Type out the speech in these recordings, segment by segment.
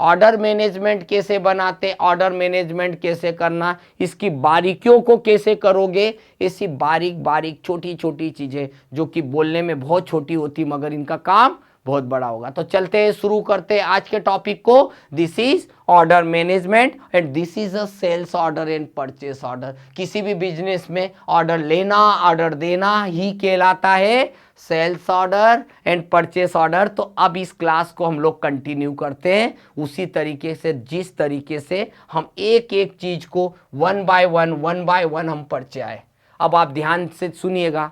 Order management कैसे बनाते, order management कैसे करना, इसकी बारीकियों को कैसे करोगे, ऐसी बारीक बारीक छोटी छोटी चीजें जो कि बोलने में बहुत छोटी होती मगर इनका काम बहुत बड़ा होगा। तो चलते हैं, शुरू करते हैं आज के टॉपिक को। This is order management and this is a sales order and purchase order. किसी भी बिजनेस में ऑर्डर लेना, ऑर्डर देना ही कहलाता है sales order and purchase order. तो अब इस क्लास को हम लोग कंटिन्यू करते हैं उसी तरीके से जिस तरीके से हम एक एक चीज को वन बाय वन हम पढ़ते आए। अब आप ध्यान से सुनिएगा।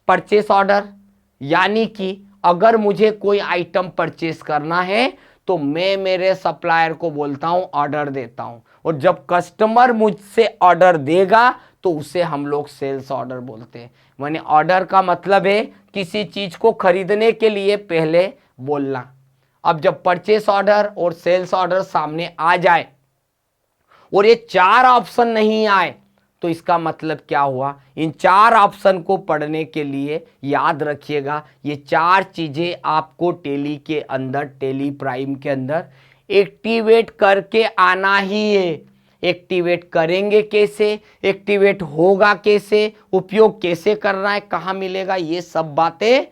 परचेस ऑर्डर यानी कि अगर मुझे कोई आइटम परचेस करना है तो मैं मेरे सप्लायर को बोलता हूं, ऑर्डर देता हूं, और जब कस्टमर मुझसे ऑर्डर देगा तो उसे हम लोग सेल्स ऑर्डर बोलते हैं। माने ऑर्डर का मतलब है किसी चीज को खरीदने के लिए पहले बोलना। अब जब परचेस ऑर्डर और सेल्स ऑर्डर सामने आ जाए और ये चार ऑप्शन नहीं आए तो इसका मतलब क्या हुआ। इन चार ऑप्शन को पढ़ने के लिए याद रखिएगा, ये चार चीजें आपको टैली के अंदर, टैली प्राइम के अंदर एक्टिवेट करके आना ही है। एक्टिवेट करेंगे कैसे, एक्टिवेट होगा कैसे, उपयोग कैसे करना है, कहाँ मिलेगा, ये सब बातें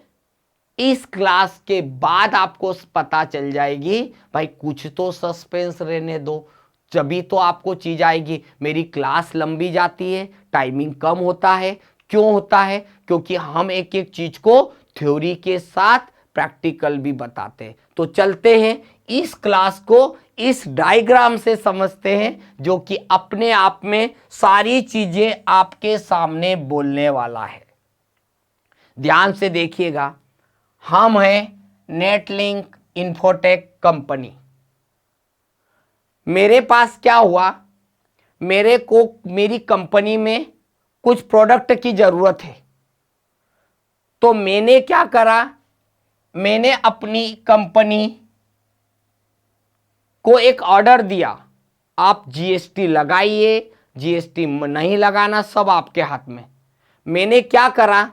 इस क्लास के बाद आपको पता चल जाएगी। भाई कुछ तो सस्पेंस रहने दो, जभी तो आपको चीज आएगी। मेरी क्लास लंबी जाती है, टाइमिंग कम होता है, क्यों होता है, क्योंकि हम एक एक चीज को थ्योरी के साथ प्रैक्टिकल भी बताते हैं। तो चलते हैं इस क्लास को इस डायग्राम से समझते हैं जो कि अपने आप में सारी चीजें आपके सामने बोलने वाला है। ध्यान से देखिएगा, हम हैं नेटलिंक इंफोटेक कंपनी। मेरे पास क्या हुआ, मेरे को मेरी कंपनी में कुछ प्रोडक्ट की जरूरत है, तो मैंने क्या करा, मैंने अपनी कंपनी को एक ऑर्डर दिया। आप जीएसटी लगाइए, जीएसटी नहीं लगाना सब आपके हाथ में। मैंने क्या करा,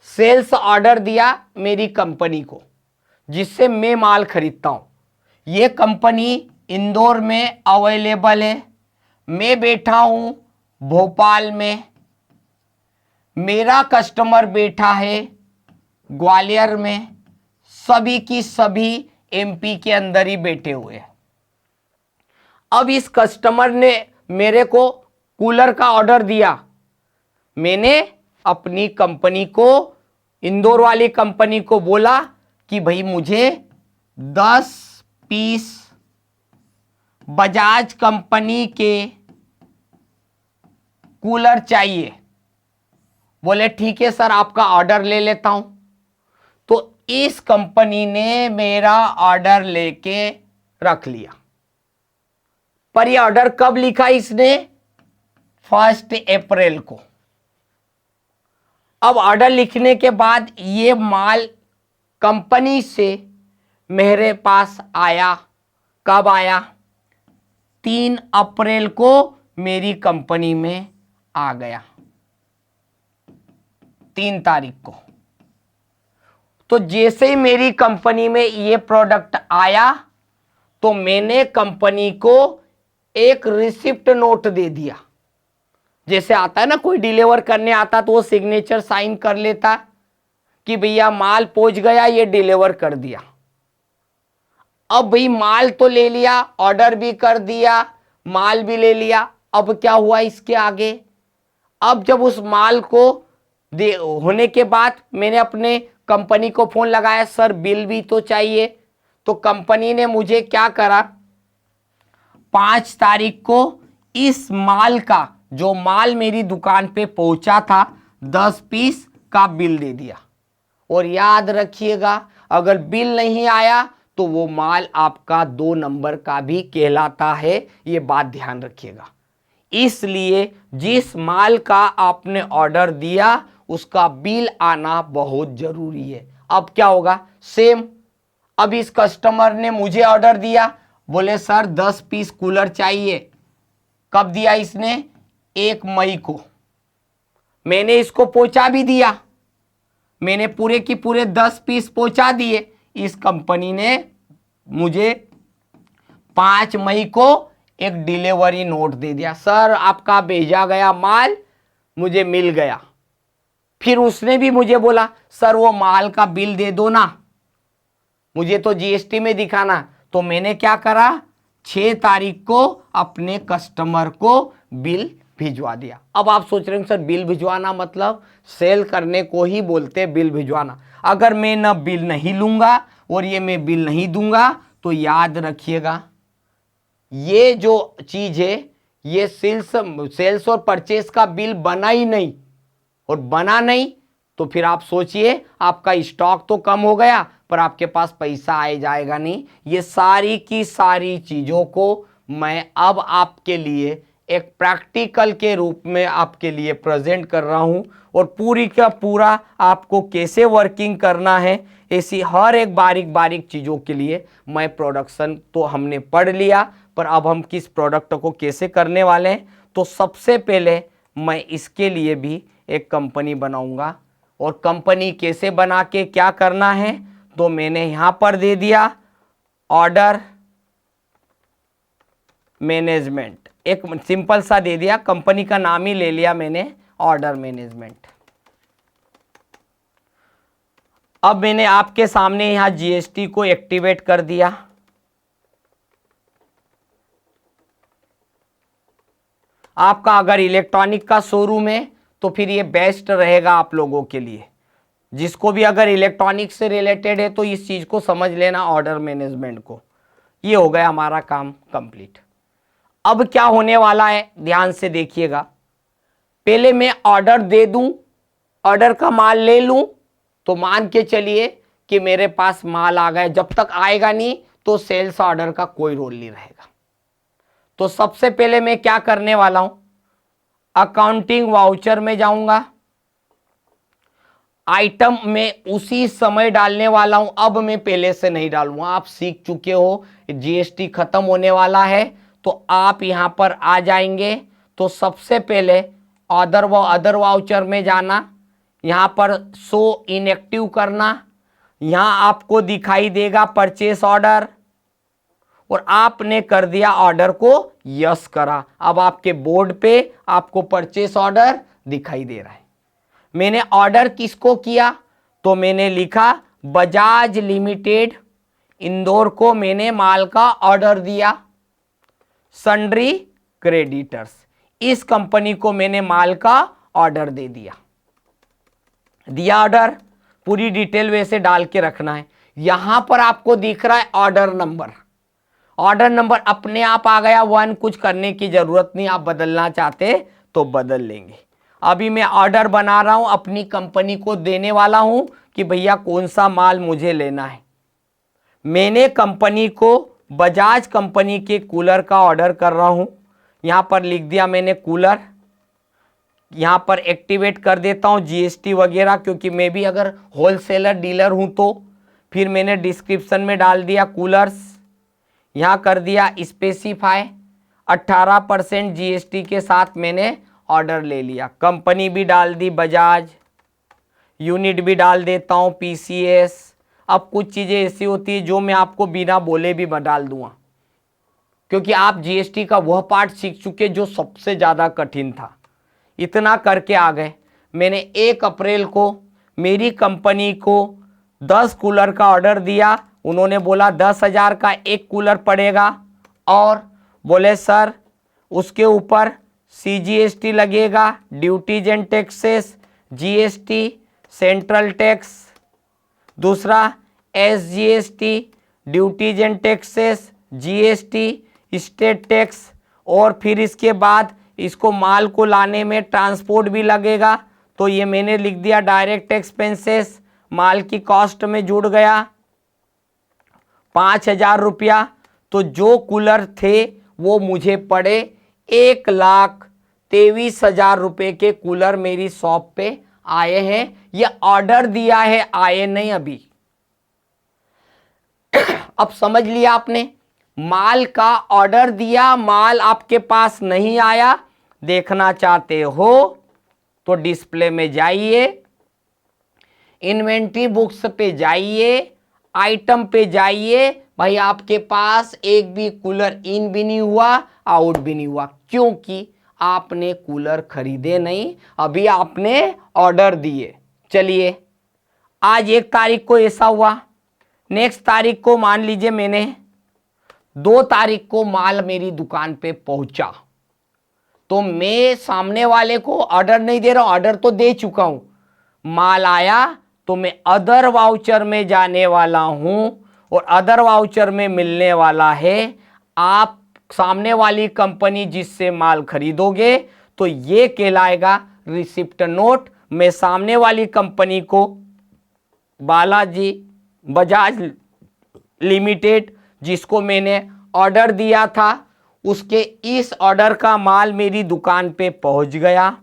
सेल्स ऑर्डर दिया मेरी कंपनी को जिससे मैं माल खरीदता हूं। ये कंपनी इंदौर में अवेलेबल है, मैं बैठा हूं भोपाल में, मेरा कस्टमर बैठा है ग्वालियर में, सभी की सभी एमपी के अंदर ही बैठे हुए हैं। अब इस कस्टमर ने मेरे को कूलर का ऑर्डर दिया। मैंने अपनी कंपनी को, इंदौर वाली कंपनी को बोला कि भाई मुझे 10 पीस बजाज कंपनी के कूलर चाहिए। बोले ठीक है सर, आपका ऑर्डर ले लेता हूं। तो इस कंपनी ने मेरा ऑर्डर लेके रख लिया। पर ये ऑर्डर कब लिखा इसने, 1 अप्रैल को। अब ऑर्डर लिखने के बाद ये माल कंपनी से मेरे पास आया, कब आया, 3 अप्रैल को मेरी कंपनी में आ गया, 3 तारीख को। तो जैसे ही मेरी कंपनी में ये प्रोडक्ट आया तो मैंने कंपनी को एक रिसिप्ट नोट दे दिया। जैसे आता है ना, कोई डिलीवर करने आता तो वो सिग्नेचर साइन कर लेता कि भैया माल पहुंच गया, ये डिलीवर कर दिया। अब भाई माल तो ले लिया, ऑर्डर भी कर दिया, माल भी ले लिया। अब क्या हुआ इसके आगे, अब जब उस माल को होने के बाद मैंने अपने कंपनी को फोन लगाया, सर बिल भी तो चाहिए। तो कंपनी ने मुझे क्या करा, 5 तारीख को इस माल का, जो माल मेरी दुकान पे पहुंचा था, 10 पीस का बिल दे दिया। और याद रखिएगा, अगर बिल नहीं आया तो वो माल आपका 2 नंबर का भी कहलाता है, ये बात ध्यान रखिएगा। इसलिए जिस माल का आपने ऑर्डर दिया उसका बिल आना बहुत जरूरी है। अब क्या होगा, सेम, अब इस कस्टमर ने मुझे ऑर्डर दिया, बोले सर 10 पीस कूलर चाहिए। कब दिया इसने, 1 मई को। मैंने इसको पहुंचा भी दिया, मैंने पूरे की पूरे 10 पीस पहुंचा दिए। इस कंपनी ने मुझे 5 मई को एक डिलीवरी नोट दे दिया, सर आपका भेजा गया माल मुझे मिल गया। फिर उसने भी मुझे बोला सर वो माल का बिल दे दो ना, मुझे तो जीएसटी में दिखाना। तो मैंने क्या करा, 6 तारीख को अपने कस्टमर को बिल भिजवा दिया। अब आप सोच रहे हैं सर बिल भिजवाना मतलब सेल करने को ही बोलते बिल भिजवाना। अगर मैं न बिल नहीं लूंगा और ये मैं बिल नहीं दूंगा तो याद रखिएगा ये जो चीज है ये सेल्स और परचेस का बिल बना ही नहीं, और बना नहीं तो फिर आप सोचिए आपका स्टॉक तो कम हो गया पर आपके पास पैसा आए जाएगा नहीं। ये सारी की सारी चीजों को मैं अब आपके लिए एक प्रैक्टिकल के रूप में आपके लिए प्रेजेंट कर रहा हूं, और पूरी का पूरा आपको कैसे वर्किंग करना है ऐसी हर एक बारीक बारीक चीज़ों के लिए मैं प्रोडक्शन तो हमने पढ़ लिया, पर अब हम किस प्रोडक्ट को कैसे करने वाले हैं। तो सबसे पहले मैं इसके लिए भी एक कंपनी बनाऊंगा, और कंपनी कैसे बना के क्या करना है तो मैंने यहाँ पर दे दिया ऑर्डर मैनेजमेंट, एक सिंपल सा दे दिया, कंपनी का नाम ही ले लिया मैंने ऑर्डर मैनेजमेंट। अब मैंने आपके सामने यहां जीएसटी को एक्टिवेट कर दिया। आपका अगर इलेक्ट्रॉनिक का शोरूम है तो फिर ये बेस्ट रहेगा आप लोगों के लिए, जिसको भी अगर इलेक्ट्रॉनिक से रिलेटेड है तो इस चीज को समझ लेना ऑर्डर मैनेजमेंट को। ये हो गया हमारा काम कंप्लीट। अब क्या होने वाला है ध्यान से देखिएगा। पहले मैं ऑर्डर दे दूं, ऑर्डर का माल ले लूं, तो मान के चलिए कि मेरे पास माल आ गया, जब तक आएगा नहीं तो सेल्स ऑर्डर का कोई रोल नहीं रहेगा। तो सबसे पहले मैं क्या करने वाला हूं, अकाउंटिंग वाउचर में जाऊंगा, आइटम में उसी समय डालने वाला हूं, अब मैं पहले से नहीं डालूंगा। आप सीख चुके हो जीएसटी खत्म होने वाला है तो आप यहां पर आ जाएंगे। तो सबसे पहले अदर वाउचर में जाना, यहां पर शो इनएक्टिव करना, यहां आपको दिखाई देगा परचेस ऑर्डर, और आपने कर दिया ऑर्डर को यस करा। अब आपके बोर्ड पे आपको परचेस ऑर्डर दिखाई दे रहा है। मैंने ऑर्डर किसको किया तो मैंने लिखा बजाज लिमिटेड इंदौर को मैंने माल का ऑर्डर दिया। सन्ड्री क्रेडिटर्स, इस कंपनी को मैंने माल का ऑर्डर दे दिया ऑर्डर। पूरी डिटेल वैसे डाल के रखना है। यहां पर आपको दिख रहा है ऑर्डर नंबर, ऑर्डर नंबर अपने आप आ गया 1, कुछ करने की जरूरत नहीं, आप बदलना चाहते तो बदल लेंगे। अभी मैं ऑर्डर बना रहा हूं, अपनी कंपनी को देने वाला हूं कि भैया कौन सा माल मुझे लेना है। मैंने कंपनी को बजाज कंपनी के कूलर का ऑर्डर कर रहा हूं, यहां पर लिख दिया मैंने कूलर। यहां पर एक्टिवेट कर देता हूं जीएसटी वगैरह, क्योंकि मैं भी अगर होलसेलर डीलर हूं तो फिर मैंने डिस्क्रिप्शन में डाल दिया कूलर्स, यहां कर दिया स्पेसिफाई, 18% जीएसटी के साथ मैंने ऑर्डर ले लिया। कंपनी भी डाल दी बजाज, यूनिट भी डाल देता हूं पीसीएस। अब कुछ चीज़ें ऐसी होती है जो मैं आपको बिना बोले भी डाल दूंगा, क्योंकि आप जीएसटी का वह पार्ट सीख चुके जो सबसे ज़्यादा कठिन था। इतना करके आ गए। मैंने 1 अप्रैल को मेरी कंपनी को 10 कूलर का ऑर्डर दिया। उन्होंने बोला 10,000 का एक कूलर पड़ेगा, और बोले सर उसके ऊपर सीजीएसटी लगेगा, duties and taxes, GST, central tax, दूसरा SGST, duties and taxes, GST, state tax, और फिर इसके बाद इसको माल को लाने में ट्रांसपोर्ट भी लगेगा। तो ये मैंने लिख दिया डायरेक्ट एक्सपेंसेस, माल की कॉस्ट में जुड़ गया 5,000 रुपया। तो जो कूलर थे वो मुझे पड़े 1,23,000 रुपये के कूलर मेरी शॉप पे आए हैं। ये ऑर्डर दिया है, आए नहीं अभी। अब समझ लिया आपने, माल का ऑर्डर दिया, माल आपके पास नहीं आया। देखना चाहते हो तो डिस्प्ले में जाइए, इन्वेंट्री बुक्स पे जाइए, आइटम पे जाइए भाई, आपके पास एक भी कूलर इन भी नहीं हुआ, आउट भी नहीं हुआ, क्योंकि आपने कूलर खरीदे नहीं, अभी आपने ऑर्डर दिए। चलिए, आज 1 तारीख को ऐसा हुआ। नेक्स्ट तारीख को मान लीजिए मैंने 2 तारीख को माल मेरी दुकान पे पहुंचा, तो मैं सामने वाले को ऑर्डर नहीं दे रहा हूं, ऑर्डर तो दे चुका हूं। माल आया तो मैं अदर वाउचर में जाने वाला हूं, और अदर वाउचर में मिलने वाला है आप सामने वाली कंपनी जिससे माल खरीदोगे, तो ये कहलाएगा रिसिप्ट नोट। मैं सामने वाली कंपनी को बालाजी बजाज लिमिटेड जिसको मैंने ऑर्डर दिया था, उसके इस ऑर्डर का माल मेरी दुकान पे पहुंच गया,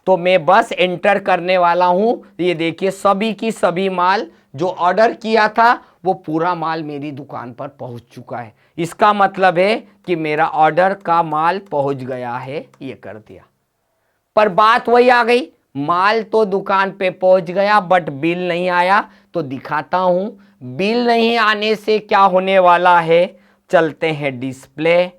तो मैं बस एंटर करने वाला हूं। ये देखिए, सभी की सभी माल जो ऑर्डर किया था वो पूरा माल मेरी दुकान पर पहुंच चुका है। इसका मतलब है कि मेरा ऑर्डर का माल पहुंच गया है, ये कर दिया। पर बात वही आ गई, माल तो दुकान पे पहुंच गया बट बिल नहीं आया। तो दिखाता हूं बिल नहीं आने से क्या होने वाला है। चलते हैं डिस्प्ले,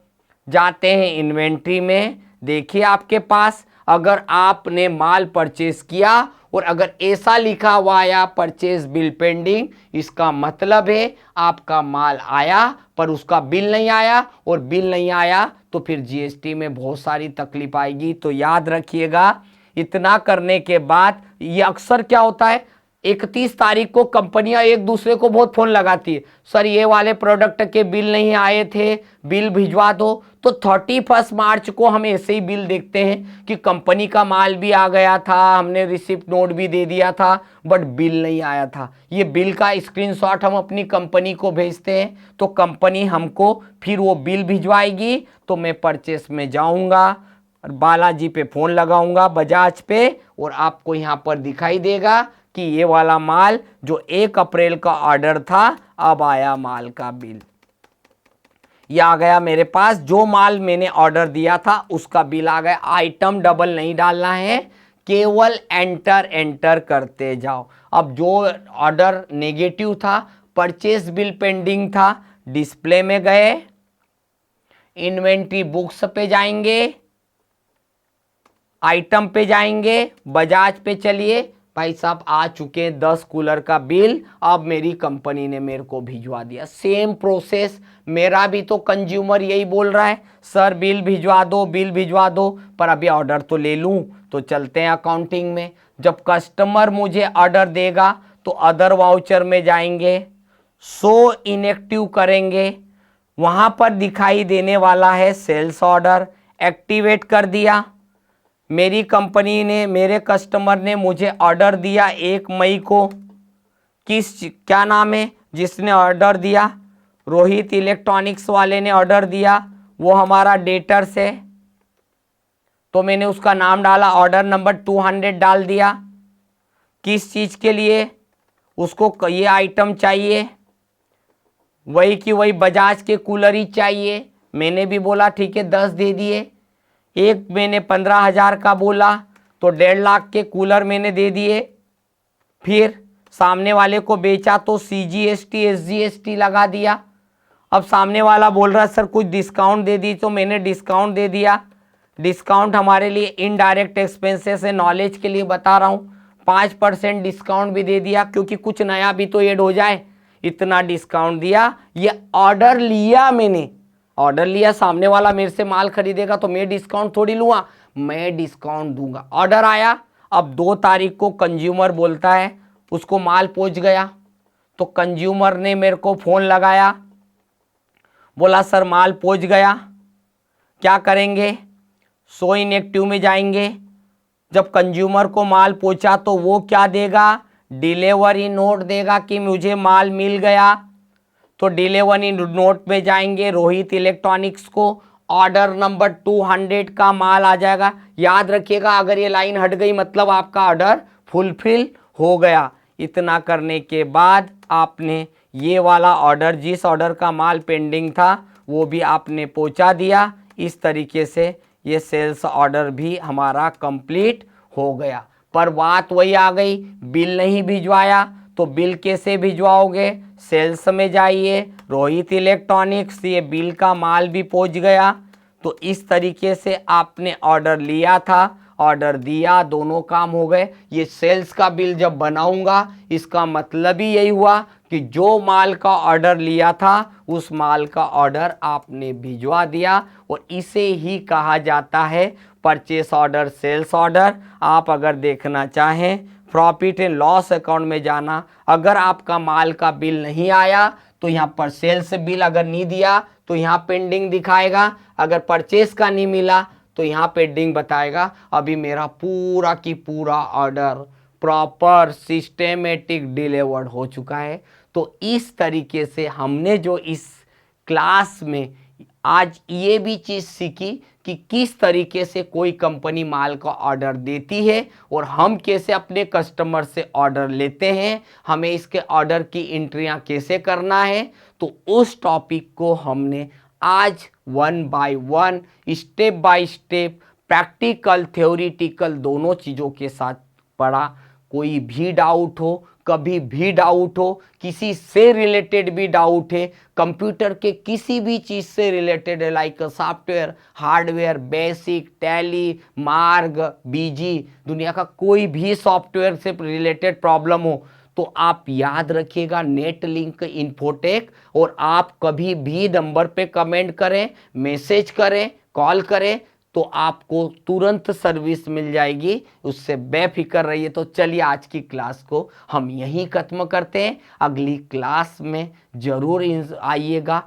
जाते हैं इन्वेंट्री में। देखिए, आपके पास अगर आपने माल परचेस किया और अगर ऐसा लिखा हुआ आया परचेस बिल पेंडिंग, इसका मतलब है आपका माल आया पर उसका बिल नहीं आया, और बिल नहीं आया तो फिर जीएसटी में बहुत सारी तकलीफ आएगी। तो याद रखिएगा, इतना करने के बाद ये अक्सर क्या होता है, 31 तारीख को कंपनियां एक दूसरे को बहुत फोन लगाती है, सर ये वाले प्रोडक्ट के बिल नहीं आए थे, बिल भिजवा दो। तो 31 मार्च को हम ऐसे ही बिल देखते हैं कि कंपनी का माल भी आ गया था, हमने रिसिप्ट नोट भी दे दिया था, बट बिल नहीं आया था। ये बिल का स्क्रीनशॉट हम अपनी कंपनी को भेजते हैं, तो कंपनी हमको फिर वो बिल भिजवाएगी। तो मैं परचेस में जाऊंगा और बालाजी पे फ़ोन लगाऊंगा, बजाज पे, और आपको यहाँ पर दिखाई देगा कि ये वाला माल जो 1 अप्रैल का ऑर्डर था, अब आया माल का बिल। ये आ गया मेरे पास, जो माल मैंने ऑर्डर दिया था उसका बिल आ गया। आइटम डबल नहीं डालना है, केवल एंटर एंटर करते जाओ। अब जो ऑर्डर नेगेटिव था, परचेस बिल पेंडिंग था, डिस्प्ले में गए, इन्वेंट्री बुक्स पे जाएंगे, आइटम पे जाएंगे, बजाज पे चलिए, भाई साहब आ चुके हैं 10 कूलर का बिल, अब मेरी कंपनी ने मेरे को भिजवा दिया। सेम प्रोसेस, मेरा भी तो कंज्यूमर यही बोल रहा है, सर बिल भिजवा दो, बिल भिजवा दो, पर अभी ऑर्डर तो ले लूं। तो चलते हैं अकाउंटिंग में। जब कस्टमर मुझे ऑर्डर देगा तो अदर वाउचर में जाएंगे, शो इनएक्टिव करेंगे, वहां पर दिखाई देने वाला है सेल्स ऑर्डर, एक्टिवेट कर दिया। मेरी कंपनी ने, मेरे कस्टमर ने मुझे ऑर्डर दिया 1 मई को, क्या नाम है जिसने ऑर्डर दिया, रोहित इलेक्ट्रॉनिक्स वाले ने ऑर्डर दिया, वो हमारा डेटर्स है, तो मैंने उसका नाम डाला, ऑर्डर नंबर 200 डाल दिया। किस चीज़ के लिए, उसको ये आइटम चाहिए, वही की वही बजाज के कूलर ही चाहिए। मैंने भी बोला ठीक है 10 दे दिए। एक मैंने 15,000 का बोला तो 1.5 लाख के कूलर मैंने दे दिए। फिर सामने वाले को बेचा तो CGST SGST लगा दिया। अब सामने वाला बोल रहा है सर कुछ डिस्काउंट दे दी, तो मैंने डिस्काउंट दे दिया। डिस्काउंट हमारे लिए इनडायरेक्ट एक्सपेंसेस है, नॉलेज के लिए बता रहा हूँ। 5% डिस्काउंट भी दे दिया, क्योंकि कुछ नया भी तो ऐड हो जाए, इतना डिस्काउंट दिया। ये ऑर्डर लिया मैंने, ऑर्डर लिया, सामने वाला मेरे से माल खरीदेगा तो मैं डिस्काउंट थोड़ी लूँगा, मैं डिस्काउंट दूंगा। ऑर्डर आया, अब 2 तारीख को कंज्यूमर बोलता है उसको माल पहुंच गया, तो कंज्यूमर ने मेरे को फ़ोन लगाया, बोला सर माल पहुंच गया, क्या करेंगे। शो इनएक्टिव में जाएंगे। जब कंज्यूमर को माल पहुंचा तो वो क्या देगा, डिलीवरी नोट देगा कि मुझे माल मिल गया। तो डिलीवरी नोट में जाएंगे, रोहित इलेक्ट्रॉनिक्स को ऑर्डर नंबर 200 का माल आ जाएगा। याद रखिएगा, अगर ये लाइन हट गई मतलब आपका ऑर्डर फुलफिल हो गया। इतना करने के बाद आपने ये वाला ऑर्डर, जिस ऑर्डर का माल पेंडिंग था वो भी आपने पहुंचा दिया। इस तरीके से ये सेल्स ऑर्डर भी हमारा कंप्लीट हो गया। पर बात वही आ गई, बिल नहीं भिजवाया, तो बिल कैसे भिजवाओगे? सेल्स में जाइए, रोहित इलेक्ट्रॉनिक्स, ये बिल का माल भी पहुंच गया। तो इस तरीके से आपने ऑर्डर लिया था, ऑर्डर दिया, दोनों काम हो गए। ये सेल्स का बिल जब बनाऊंगा, इसका मतलब ही यही हुआ कि जो माल का ऑर्डर लिया था उस माल का ऑर्डर आपने भिजवा दिया, और इसे ही कहा जाता है परचेस ऑर्डर, सेल्स ऑर्डर। आप अगर देखना चाहें प्रॉफिट एंड लॉस अकाउंट में जाना, अगर आपका माल का बिल नहीं आया तो यहाँ पर सेल्स बिल अगर नहीं दिया तो यहाँ पेंडिंग दिखाएगा, अगर परचेस का नहीं मिला तो यहाँ पेंडिंग बताएगा। अभी मेरा पूरा की पूरा ऑर्डर प्रॉपर सिस्टेमेटिक डिलीवर्ड हो चुका है। तो इस तरीके से हमने जो इस क्लास में आज ये भी चीज़ सीखी कि किस तरीके से कोई कंपनी माल का ऑर्डर देती है और हम कैसे अपने कस्टमर से ऑर्डर लेते हैं, हमें इसके ऑर्डर की एंट्रियां कैसे करना है। तो उस टॉपिक को हमने आज 1 by 1 step by step practical theoretical दोनों चीज़ों के साथ पढ़ा। कोई भी डाउट हो, कभी भी डाउट हो, किसी से रिलेटेड भी डाउट है, कंप्यूटर के किसी भी चीज़ से रिलेटेड है, like software, hardware, basic, tally, मार्ग, बीजी, दुनिया का कोई भी सॉफ्टवेयर से रिलेटेड प्रॉब्लम हो, तो आप याद रखिएगा नेट लिंक इन्फोटेक, और आप कभी भी नंबर पे कमेंट करें, मैसेज करें, कॉल करें, तो आपको तुरंत सर्विस मिल जाएगी, उससे बेफिक्र रहिए। तो चलिए आज की क्लास को हम यहीं खत्म करते हैं, अगली क्लास में ज़रूर आइएगा।